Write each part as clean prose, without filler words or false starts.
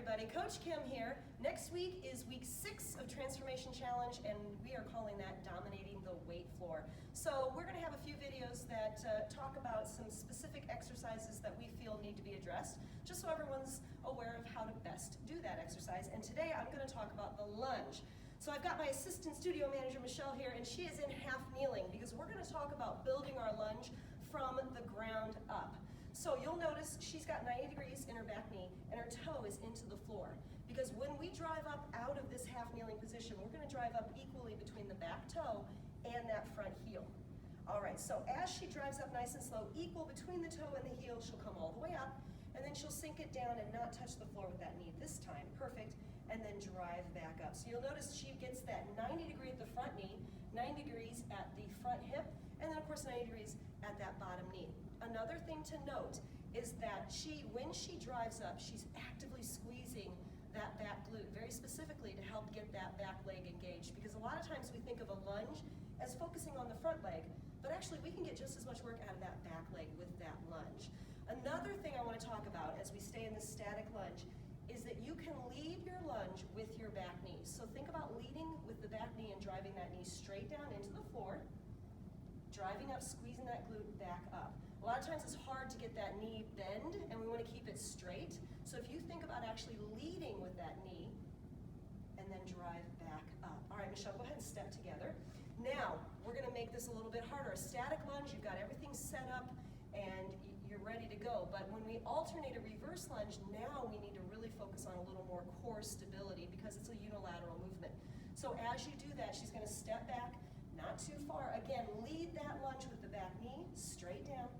everybody, Coach Kim here. Next week is week 6 of Transformation Challenge, and we are calling that Dominating the Weight Floor. So we're going to have a few videos that talk about some specific exercises that we feel need to be addressed, just so everyone's aware of how to best do that exercise. And today I'm going to talk about the lunge. So I've got my assistant studio manager, Michelle, here, and she is in half kneeling because we're going to talk about building our lunge from the ground up. So you'll notice she's got 90 degrees in her back knee and her toe is into the floor. Because when we drive up out of this half kneeling position, we're going to drive up equally between the back toe and that front heel. All right, so as she drives up nice and slow, equal between the toe and the heel, she'll come all the way up, and then she'll sink it down and not touch the floor with that knee this time. Perfect. And then drive back up. So you'll notice she gets that 90 degree at the front knee, 90 degrees at the front hip, and then of course 90 degrees at that bottom knee. Another thing to note is that when she drives up, she's actively squeezing that back glute, very specifically to help get that back leg engaged. Because a lot of times we think of a lunge as focusing on the front leg, but actually we can get just as much work out of that back leg with that lunge. Another thing I want to talk about as we stay in this static lunge is that you can lead your lunge with your back knee. So think about leading with the back knee and driving that knee straight down into the floor, driving up, squeezing that glute back up. A lot of times it's hard to get that knee bend and we want to keep it straight. So if you think about actually leading with that knee and then drive back up. All right, Michelle, go ahead and step together. Now, we're going to make this a little bit harder. A static lunge, you've got everything set up and you're ready to go. But when we alternate a reverse lunge, now we need to really focus on a little more core stability because it's a unilateral movement. So as you do that, she's going to step back, not too far. Again, lead that lunge with the back knee, straight down,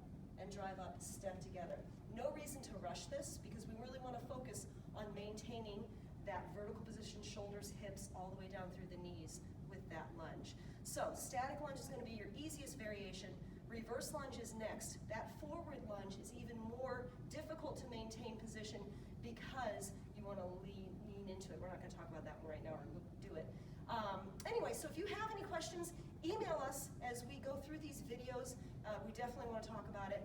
and drive up, step together. No reason to rush this because we really want to focus on maintaining that vertical position, shoulders, hips, all the way down through the knees with that lunge. So static lunge is going to be your easiest variation. Reverse lunge is next. That forward lunge is even more difficult to maintain position because you want to lean into it. We're not going to talk about that one right now, or we'll do it. Anyway, so if you have any questions, email us as we go through these videos. We definitely want to talk about it.